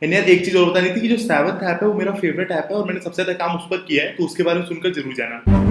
And यार एक चीज और बतानी थी कि जो 7th ऐप है वो मेरा फेवरेट ऐप है और मैंने सबसे ज्यादा काम उस पर किया है, तो उसके बारे में सुनकर जरूर जाना।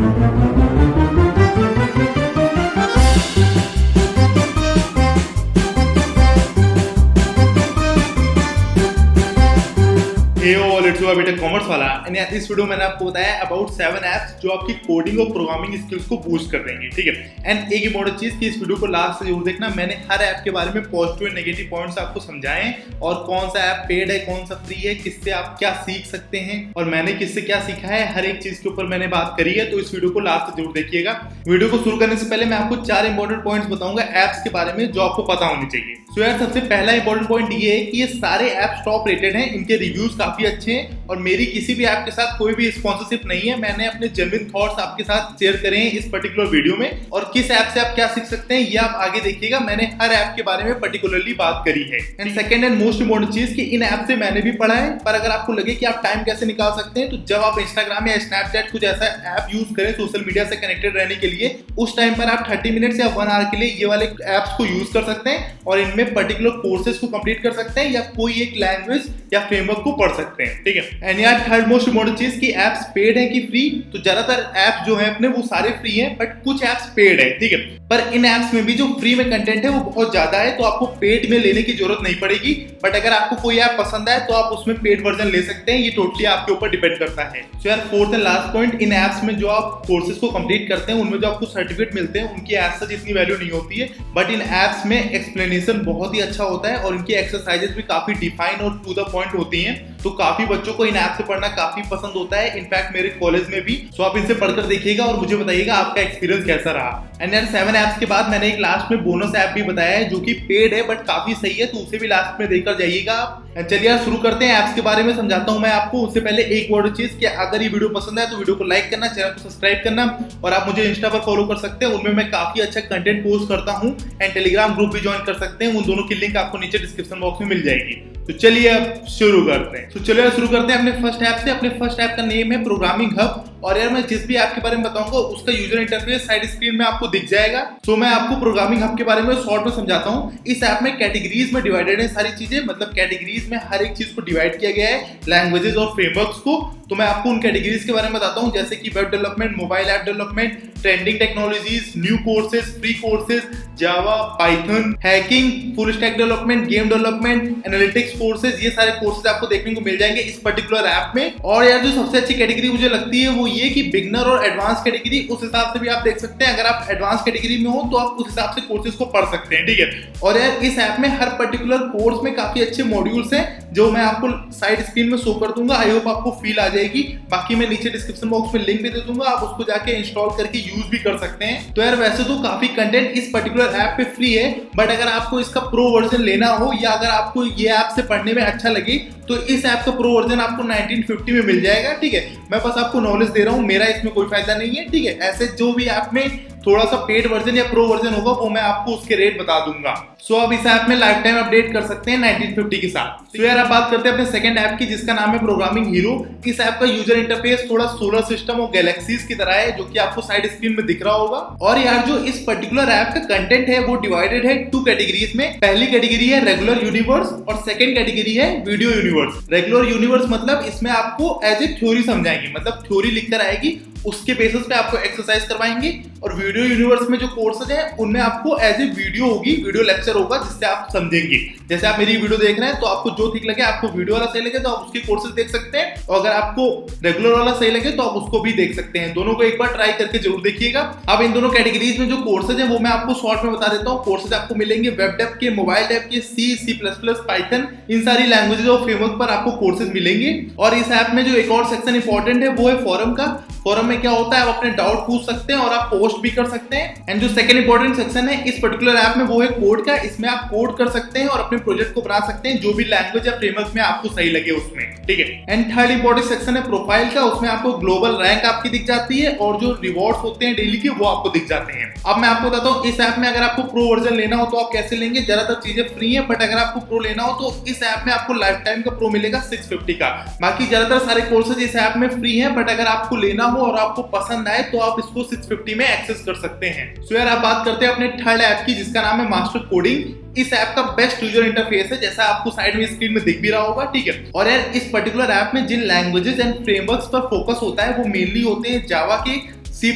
Btech कॉमर्स वाला। एंड इस वीडियो में मैंने आपको बताया अबाउट 7 ऐप्स जो आपकी कोडिंग और प्रोग्रामिंग स्किल्स को बूस्ट कर देंगे, ठीक है। एंड एक इम्पोर्टेंट चीज कि इस वीडियो को लास्ट से जरूर देखना, मैंने हर ऐप के बारे में पॉजिटिव एंड नेगेटिव पॉइंट्स आपको समझाए हैं और कौन सा ऐप पेड है, कौन सा फ्री है, किससे आप क्या सीख सकते हैं और मैंने किससे क्या सीखा है, हर एक चीज के ऊपर मैंने बात करी है। तो इस वीडियो को लास्ट से जरूर देखिएगा। वीडियो को शुरू करने से पहले मैं आपको 4 इंपॉर्टेंट पॉइंट्स बताऊंगा ऐप्स के बारे में जो आपको पता होनी चाहिए। तो यार सबसे पहला इंपॉर्टेंट पॉइंट ये है कि ये सारे ऐप्स टॉप रेटेड हैं, इनके रिव्यूज काफी अच्छे हैं और मेरी किसी भी ऐप के साथ कोई भी स्पॉन्सरशिप नहीं है। मैंने अपने जेन्युइन थॉट्स आपके साथ शेयर करे हैं इस पर्टिकुलर वीडियो में और किस ऐप से आप क्या सीख सकते हैं ये आप आगे देखिएगा। मैंने हर ऐप के बारे में पर्टिकुलरली बात करी है। And second and most important चीज कि इन ऐप से मैंने भी पढ़ा है, पर अगर आपको लगे कि आप टाइम कैसे निकाल सकते हैं तो जब आप इंस्टाग्राम या स्नैपचैट कुछ ऐसा ऐप यूज करें सोशल मीडिया से कनेक्टेड रहने के लिए, उस टाइम पर आप 30 मिनट्स या 1 आवर के लिए ये वाले ऐप्स को यूज कर सकते हैं और इनमें पर्टिकुलर कोर्सेज को कंप्लीट कर सकते हैं या कोई एक लैंग्वेज या फ्रेमवर्क को पढ़ सकते हैं, ठीक है। एंड यार थर्ड मोस्ट इंपॉर्टेंट चीज कि एप्स पेड है कि फ्री, तो ज्यादातर एप्स जो है अपने वो सारे फ्री हैं बट कुछ एप्स पेड है, ठीक है। पर इन एप्स में भी जो फ्री में कंटेंट है वो बहुत ज्यादा है, तो आपको पेड में लेने की जरूरत नहीं पड़ेगी। बट अगर आपको कोई ऐप पसंद आए तो आप उसमें पेड वर्जन ले सकते हैं, ये टोटली आपके ऊपर डिपेंड करता है। सो यार fourth and last point, in apps में जो आप कोर्सेज को कंप्लीट करते हैं उनमें जो आपको सर्टिफिकेट मिलते हैं उनकी एज सच इतनी वैल्यू नहीं होती है, बट इन एप्स में एक्सप्लेनेशन बहुत ही अच्छा होता है और इनकी एक्सरसाइजेस भी काफी डिफाइन और टू द पॉइंट होती हैं, तो काफी बच्चों को इन ऐप से पढ़ना काफी पसंद होता है, इनफैक्ट मेरे कॉलेज में भी। सो आप इनसे पढ़कर देखिएगा और मुझे बताइएगा आपका एक्सपीरियंस कैसा रहा। एंड यार 7 ऐप्स के बाद मैंने एक लास्ट में बोनस ऐप भी बताया है जो कि पेड है बट काफी सही है, तो उसे भी लास्ट में देखकर जाइएगा आप। चलिए यार शुरू करते हैं, ऐप्स के बारे में समझाता हूं मैं आपको। उससे पहले एक और चीज कि अगर ये वीडियो पसंद है तो वीडियो को लाइक करना, चैनल को सब्सक्राइब करना और आप मुझे इंस्टा पर फॉलो कर सकते हैं, उनमें मैं काफी अच्छा कंटेंट पोस्ट करता हूं। एंड टेलीग्राम ग्रुप भी ज्वाइन कर सकते हैं, उन दोनों की लिंक आपको नीचे डिस्क्रिप्शन बॉक्स में मिल जाएगी। तो चलिए अब शुरू करते हैं। तो चलिए शुरू करते हैं अपने फर्स्ट ऐप से। अपने फर्स्ट ऐप का नेम है प्रोग्रामिंग हब और यार मैं जिस भी ऐप के बारे में बताऊंगा उसका यूजर इंटरफेस साइड स्क्रीन में आपको दिख जाएगा। तो मैं आपको प्रोग्रामिंग हब के बारे में शॉर्ट में समझाता हूं। इस ऐप में कैटेगरीज में डिवाइडेड है सारी चीजें, मतलब कैटेगरीज में हर एक चीज को डिवाइड किया गया है, लैंग्वेजेस और फ्रेमवर्क्स को। तो मैं आपको उन कैटेगरीज के बारे में बताता हूं, जैसे कि web development, mobile app development, trending technologies, new courses, free courses, Java, Python, hacking, full stack development, game development, analytics courses, ये सारे कोर्सेज आपको देखने को मिल जाएंगे इस पर्टिकुलर ऐप में। और यार जो सबसे अच्छी कैटेगरी मुझे लगती है वो ये कि बिगनर और एडवांस कैटेगरी, उस हिसाब से भी आप देख सकते हैं। अगर आप एडवांस कैटेगरी में हो तो आप उस हिसाब से कोर्सेज को पढ़ सकते हैं, ठीक है। और यार इस ऐप में हर पर्टिकुलर कोर्स में काफी अच्छे मॉड्यूल्स हैं जो मैं आपको साइड स्क्रीन में शो कर दूंगा। आई होप आपको फील आ जाएगी। बाकी मैं नीचे डिस्क्रिप्शन बॉक्स में लिंक भी दे दूंगा, आप उसको जाके इंस्टॉल करके यूज भी कर सकते हैं। तो यार वैसे तो काफी कंटेंट इस पर्टिकुलर ऐप पे फ्री है, बट अगर आपको इसका प्रो वर्जन लेना हो या अगर आपको ये ऐप से पढ़ने में अच्छा लगे तो इस ऐप का प्रो वर्जन आपको 1950 में मिल जाएगा, ठीक है। मैं बस आपको नॉलेज दे रहा हूँ, मेरा इसमें कोई फायदा नहीं है, ठीक है। ऐसे जो भी ऐप में थोड़ा सा पेड वर्जन या प्रो वर्जन होगा वो मैं आपको उसके रेट बता दूंगा। सो अब इस ऐप में लाइफ टाइम अपडेट कर सकते हैं 1950 के साथ। तो यार अब बात करते हैं अपने सेकंड ऐप की जिसका नाम है प्रोग्रामिंग हीरो। इस ऐप का यूजर इंटरफेस थोड़ा सोलर सिस्टम और गैलेक्सीज की तरह है, जो कि आपको साइड स्क्रीन में दिख रहा होगा। और यार जो इस पर्टिकुलर ऐप का कंटेंट है वो डिवाइडेड है 2 कैटेगरीज में। पहली कैटेगरी है रेगुलर यूनिवर्स और सेकंड कैटेगरी है वीडियो यूनिवर्स। रेगुलर यूनिवर्स मतलब इसमें आपको एज ए थ्योरी समझाएंगे, मतलब थ्योरी लिखकर आएगी, उसके बेसिस पे आपको एक्सरसाइज करवाएंगे। और वीडियो यूनिवर्स में जो कोर्सेज हैं उनमें आपको एज ए वीडियो होगी, वीडियो लेक्चर होगा जिससे आप समझेंगे। जैसे आप मेरी वीडियो देख रहे हैं तो आपको जो ठीक लगे, आपको वीडियो वाला सही लगे तो आप उसके कोर्सेज देख सकते हैं, और अगर आपको रेगुलर वाला सही लगे तो आप उसको भी देख सकते हैं। दोनों को एक बार ट्राई करके जरूर देखिएगा। अब इन दोनों कैटेगरीज में जो कोर्सेज है वो मैं आपको शॉर्ट में बता देता हूँ। कोर्सेज आपको मिलेंगे वेब डेव के, मोबाइल डेव के, C++, पाइथन, इन सारी लैंग्वेजेज और फ्रेमवर्क पर आपको कोर्सेज मिलेंगे। और इस ऐप में जो एक और सेक्शन इंपॉर्टेंट है वो है फोरम का। फोरम में क्या होता है, आप अपने डाउट पूछ सकते हैं और आप पोस्ट भी कर सकते हैं। एंड जो सेकंड इंपॉर्टेंट सेक्शन है इस पर्टिकुलर ऐप में वो है कोड का। इसमें आप कोड कर सकते हैं और अपने प्रोजेक्ट को बना सकते हैं जो भी लैंग्वेज या फ्रेमवर्क में आपको सही लगे उसमें, ठीक है। एंड थर्ड इंपॉर्टेंट सेक्शन है प्रोफाइल का। उसमें आपको ग्लोबल रैंक आपकी दिख जाती है और जो रिवॉर्ड्स होते हैं डेली के वो आपको दिख जाते हैं। अब मैं आपको बताता हूँ इस ऐप में अगर आपको प्रो वर्जन लेना हो तो आप कैसे लेंगे। ज्यादातर चीजें फ्री है, बट अगर आपको प्रो लेना हो तो इस ऐप में आपको लाइफ टाइम का प्रो मिलेगा 650 का। बाकी ज्यादातर सारे कोर्सेज इस ऐप में फ्री है, बट अगर आपको लेना हो और आपको पसंद आए तो आप इसको 650 में एक्सेस कर सकते हैं। सो यार आप बात करते हैं अपने थर्ड ऐप की, जिसका नाम है मास्टर कोडिंग। इस ऐप का बेस्ट यूजर इंटरफेस है, जैसा आपको साइड में स्क्रीन में दिख भी रहा होगा, ठीक है। और यार इस पर्टिकुलर ऐप में जिन लैंग्वेजेस एंड फ्रेमवर्क्स पर फोकस होता है वो मेनली होते हैं जावा के, C++,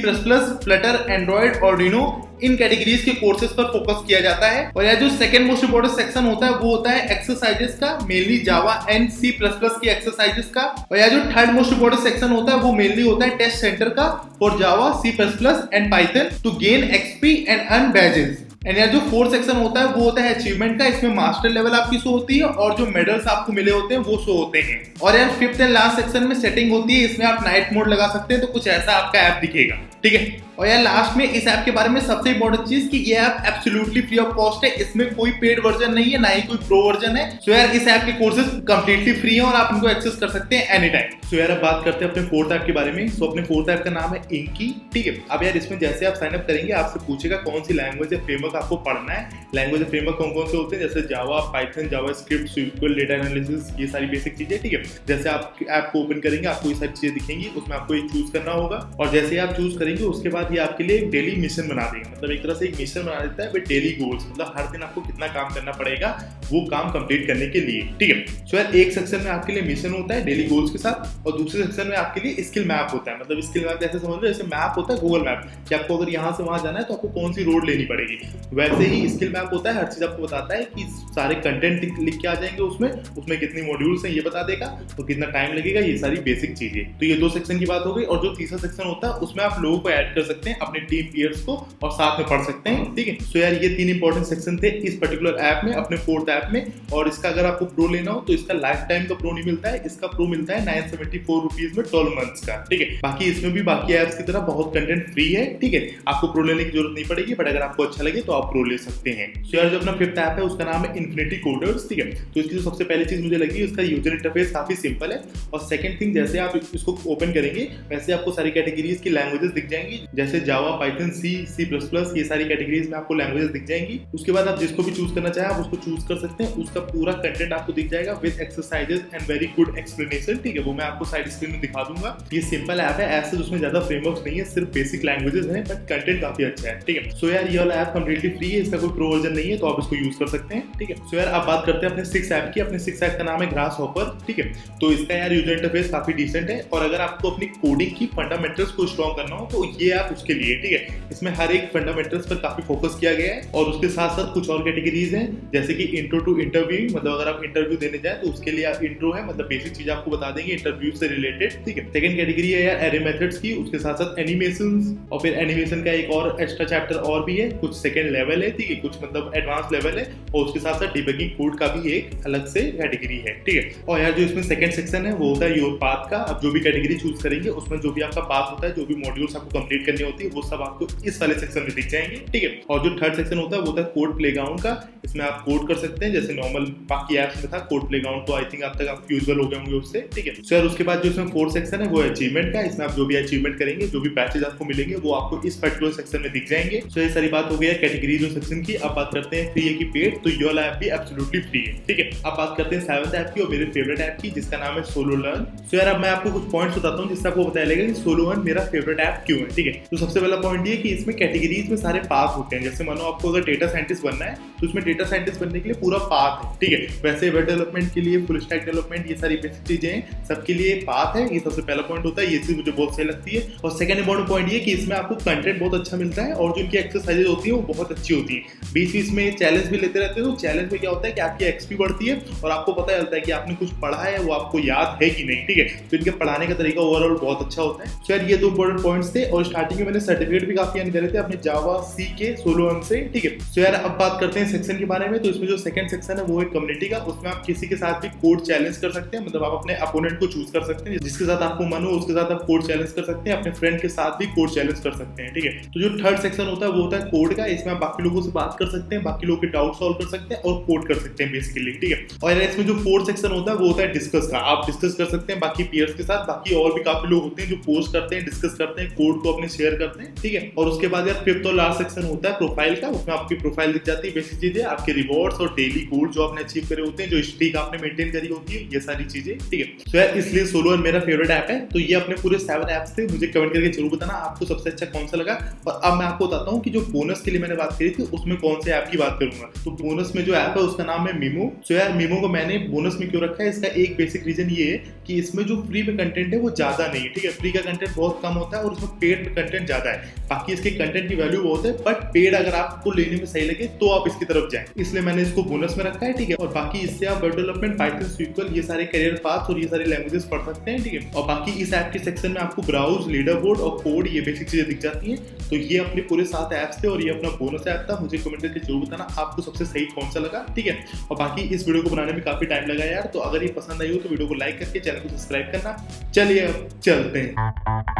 फ्लटर, एंड्रॉइड, आर्डिनो, इन कैटेगरीज के कोर्सेज पर फोकस किया जाता है। और यार जो सेकंड मोस्ट इंपोर्टेंट सेक्शन होता है वो होता है एक्सरसाइजेस का, मेनली जावा एंड C++ की एक्सरसाइजेस का। और यार जो थर्ड मोस्ट इंपोर्टेंट सेक्शन होता है वो मेनली होता है टेस्ट सेंटर का for Java, C++ and Python to gain XP and earn badges. And यार जो फोर्थ सेक्शन होता है वो होता है अचीवमेंट का, इसमें मास्टर लेवल आपकी शो होती है और जो मेडल्स आपको मिले होते हैं वो शो होते हैं। और यार फिफ्थ एंड लास्ट सेक्शन में सेटिंग होती है, इसमें आप नाइट मोड लगा सकते हैं, तो कुछ ऐसा आपका ऐप दिखेगा, ठीक है। और यार लास्ट में इस ऐप के बारे में सबसे इंपॉर्टेंट चीज कि ये app absolutely free of cost है, इसमें कोई पेड वर्जन नहीं है, ना ही कोई प्रो वर्जन है। सो यार इस ऐप के कोर्सेज कंप्लीटली फ्री है और आप इनको एक्सेस कर सकते हैं एनी टाइम। सो यार अब बात करते हैं अपने फोर्थ ऐप के बारे में। सो अपने फोर्थ ऐप का नाम है इंकी, ठीक है। अब यार इसमें जैसे आप साइन अप करेंगे आपसे पूछेगा कौन सी लैंग्वेज या फ्रेमवर्क आपको पढ़ना है। लैंग्वेज फ्रेमवर्क कौन कौन से होते हैं, जैसे Java, Python, JavaScript, SQL, data analysis, ये सारी बेसिक चीजें, ठीक है। जैसे आप ऐप को ओपन करेंगे आपको ये सारी चीजें दिखेंगी, उसमें आपको एक चूज करना होगा और जैसे आप चूज करेंगे उसके बाद ये आपके लिए एक डेली मिशन बना देगा, मतलब एक तरह से एक मिशन बना देता है विद डेली गोल्स, मतलब हर दिन आपको कितना काम करना पड़ेगा वो काम कंप्लीट करने के लिए, ठीक है। सो यार एक सेक्शन में आपके लिए मिशन होता है डेली गोल्स के साथ और दूसरे सेक्शन में आपके लिए स्किल मैप होता है। मतलब स्किल मैप जैसे समझ लो जैसे मैप होता है गूगल मैप कि आपको अगर यहाँ से वहां जाना है तो आपको कौन सी रोड लेनी पड़ेगी, वैसे ही स्किल मैप होता है, हर चीज आपको बताता है कि सारे कंटेंट लिख के आ जाएंगे उसमें कितनी मॉड्यूल्स हैं ये बता देगा तो कितना टाइम लगेगा, ये सारी बेसिक चीजें। तो ये दो सेक्शन की बात हो गई। और जो तीसरा सेक्शन होता है उसमें आप लोगों को ऐड कर सकते हैं अपने टीम पीयर्स को और साथ में पढ़ सकते हैं, ठीक है। सो यार ये तीन इंपॉर्टेंट सेक्शन थे इस पर्टिकुलर ऐप में, अपने फोर्थ ऐप में। और इसका अगर आपको प्रो लेना हो तो इसका लाइफ टाइम का प्रो नहीं मिलता है, इसका प्रो मिलता है 974 रुपीज में 12 मंथ्स का, ठीक है। बाकी इसमें भी बाकी ऐप्स की तरह बहुत कंटेंट फ्री है, ठीक है। आपको प्रो लेने की जरूरत नहीं पड़ेगी, बट अगर आपको अच्छा लगे तो आप प्रो ले सकते हैं। सो यार जो अपना फिफ्थ ऐप है उसका नाम है इन्फिनिटी कोडर्स, ठीक है। तो इसकी जो सबसे पहली चीज मुझे लगी उसका यूजर इंटरफेस काफी सिंपल है और सेकंड थिंग जैसे आप इसको ओपन करेंगे वैसे आपको सारी कैटेगरीज की लैंग्वेजेस दिख जाएंगी, जैसे जावा, पाइथन, C++, ये सारी कैटेगरीज में आपको लैंग्वेजेस दिख जाएंगी। उसके बाद आप जिसको भी चूज करना चाहें आप उसको चूज कर सकते हैं, उसका पूरा कंटेंट आपको दिख जाएगा with exercises and very good explanation, ठीक है। वो मैं आपको साइड स्क्रीन में दिखा दूंगा। ये सिंपल ऐप है, ऐसे उसमें ज्यादा फ्रेमवर्क्स नहीं है, सिर्फ बेसिक लैंग्वेजेस हैं, बट कंटेंट काफी अच्छा है, ठीक है। सो यार ये वाला ऐप कंप्लीटली फ्री है, इसका कोई प्रो वर्जन नहीं है, तो आप इसको यूज कर सकते हैं, ठीक है। सो यार आप बात करते हैं अपने सिक्स ऐप की। अपने सिक्स ऐप का नाम है ग्रासहॉपर, ठीक है। तो इसका यार यूजर इंटरफेस काफी डिसेंट है और अगर आपको अपनी कोडिंग की फंडामेंटल्स को स्ट्रॉन्ग करना हो तो ये ऐप उसके लिए, ठीक है। इसमें हर एक फंडामेंटल्स पर काफी फोकस किया गया है और उसके साथ साथ कुछ और कैटेगरीज हैं जैसे कि इंट्रो टू इंटरव्यू, मतलब अगर आप इंटरव्यू देने जाए तो उसके लिए आप इंट्रो है, मतलब बेसिक चीज आपको बता देंगे इंटरव्यू से रिलेटेड, ठीक है। सेकंड कैटेगरी है यार एरे मेथड्स की, उसके साथ साथ एनिमेशंस और फिर एनिमेशन का एक और एक्स्ट्रा चैप्टर और भी है, कुछ सेकंड लेवल है, ठीक है, कुछ मतलब एडवांस लेवल है और उसके साथ साथ डिबगिंग कोड का भी एक अलग से कैटेगरी है, ठीक है। और यार जो इसमें सेकंड सेक्शन है वो होता है योर पाथ का। अब जो भी कैटेगरी चूज करेंगे उसमें जो भी आपका पाथ होता है, जो भी मॉड्यूल्स आपको कंप्लीट करनी होती है वो सब आपको इस वाले सेक्शन में दिख जाएंगे, ठीक है। और जो थर्ड सेक्शन होता है वो होता है कोड प्लेग्राउंड का, इसमें आप कोड कर सकते हैं जैसे नॉर्मल बाकी ऐप्स में था कोड प्लेग्राउंड, तो आई थिंक आप तक आप यूजुअल हो गए होंगे उससे, ठीक है। सो यार उसके बाद जो इसमें फोर्थ सेक्शन है वो अचीवमेंट का, इसमें आप जो भी अचीवमेंट करेंगे, जो भी पैचेज आपको मिलेंगे वो आपको इस पर्टिकुलर सेक्शन में दिख जाएंगे। सो ये सारी बात हो गई है कैटेगरीज और सेक्शन की। अब बात करते हैं फ्री है कि पेड, तो ये वाला ऐप भी एब्सोल्युटली फ्री है, ठीक है। अब बात करते हैं सेवंथ ऐप की और मेरे फेवरेट ऐप की जिसका नाम है सोलोलर्न। सो यार अब मैं आपको कुछ पॉइंट्स बताता हूँ जिससे आपको पता चलेगा कि सोलोलर्न मेरा फेवरेट ऐप क्यों है, ठीक है। तो सबसे पहला पॉइंट ये कि इसमें कैटेगरीज में सारे पाथ होते हैं, जैसे मानो आपको अगर डेटा साइंटिस्ट बनना है तो इसमें डेटा साइंटिस्ट बनने के लिए पूरा पाथ है, ठीक है। वैसे वेब डेवलपमेंट के लिए, फुल स्टैक डेवलपमेंट, ये सारी बेसिक चीजें हैं, सबके लिए पाथ है, ये सबसे पहला पॉइंट होता है, ये चीज मुझे बहुत सही लगती है। और सेकंड इंपॉर्टेंट पॉइंट ये कि इसमें आपको कंटेंट बहुत अच्छा मिलता है और जो इनकी एक्सरसाइजेज होती है वो बहुत अच्छी होती है। बीच बीच में चैलेंज भी लेते रहते हैं, तो चैलेंज में क्या होता है कि आपकी एक्सपी बढ़ती है और आपको पता चलता है कि आपने कुछ पढ़ा है वो आपको याद है कि नहीं, ठीक है। तो इनके पढ़ाने का तरीका ओवरऑल बहुत अच्छा होता है। सो यार ये दो इंपॉर्टेंट पॉइंट्स थे और स्टार्टिंग में मैंने सर्टिफिकेट भी काफी अर्न करे थे अपने जावा सी के सोलोलर्न से, ठीक है। सो यार अब बात करते हैं सेक्शन के बारे में। तो इसमें जो सेकंड सेक्शन है वो है कम्युनिटी का, उसमें आप किसी के साथ भी कोड चैलेंज कर सकते हैं, मतलब आप अपने अपोनेंट को चूज कर सकते हैं, जिसके साथ आपको मन हो उसके साथ आप कोड चैलेंज कर सकते हैं, अपने फ्रेंड के साथ भी कोड चैलेंज कर सकते हैं, ठीक है। तो जो थर्ड सेक्शन होता है वो होता है कोड का, इसमें आप बाकी लोगों से बात कर सकते हैं, बाकी लोगों के डाउट सॉल्व कर सकते हैं और कोड कर सकते हैं बेसिकली, ठीक है। और इसमें जो फोर्थ सेक्शन होता है वो होता है डिस्कस का, आप डिस्कस कर सकते हैं बाकी पीयर्स के साथ, बाकी और भी काफी लोग होते हैं जो पोस्ट करते हैं, डिस्कस करते हैं, कोड को अपने शेयर शेयर करते हैं, ठीक है। और उसके बाद यार फिफ्थ और लास्ट सेक्शन होता है प्रोफाइल का, उसमें आपकी प्रोफाइल दिख जाती है, बेसिक चीजें आपके रिवॉर्ड्स और डेली गोल जो आपने अचीव करे होते हैं, जो स्ट्रीक आपने मेंटेन करी होती है, ये सारी चीजें, ठीक है। तो यार इसलिए सोलोलर्न मेरा फेवरेट ऐप है। तो ये अपने पूरे 7 ऐप्स थे, मुझे कमेंट करके जरूर बताना आपको सबसे अच्छा कौन सा लगा। और अब मैं आपको बताता हूँ कि जो बोनस के लिए मैंने बात करी थी उसमें कौन से ऐप की बात करूंगा। तो बोनस में जो ऐप है उसका नाम है मीमो। तो यार मीमो को मैंने बोनस में क्यों रखा है, इसका एक बेसिक रीजन ये है कि इसमें जो फ्री में कंटेंट है वो ज्यादा नहीं है, ठीक है। फ्री का कंटेंट बहुत कम होता है और उसमें पेड कंटेंट ज्यादा है। बाकी इसके कंटेंट की वैल्यू बहुत है, बट पेड अगर आपको लेने में सही लगे तो आप इसकी तरफ जाएं, इसलिए मैंने इसको बोनस में रखा है, ठीक है। और बाकी इससे आप वेब डेवलपमेंट, पाइथन, SQL ये सारे करियर पाथ्स और ये सारी लैंग्वेजेस पढ़ सकते हैं, ठीक है। और बाकी इस ऐप के सेक्शन में आपको ब्राउज, लीडर बोर्ड और कोड ये बेसिक चीजें दिख जाती हैं। तो ये अपने पूरे 7 ऐप्स थे और ये अपना बोनस ऐप था। मुझे कमेंट करके जरूर बताना आपको सबसे सही कौन सा लगा, ठीक है। और बाकी इस वीडियो को बनाने में काफी टाइम लगा यार, तो अगर ये पसंद आई हो तो वीडियो को लाइक करके चैनल को सब्सक्राइब करना। चलिए अब चलते हैं।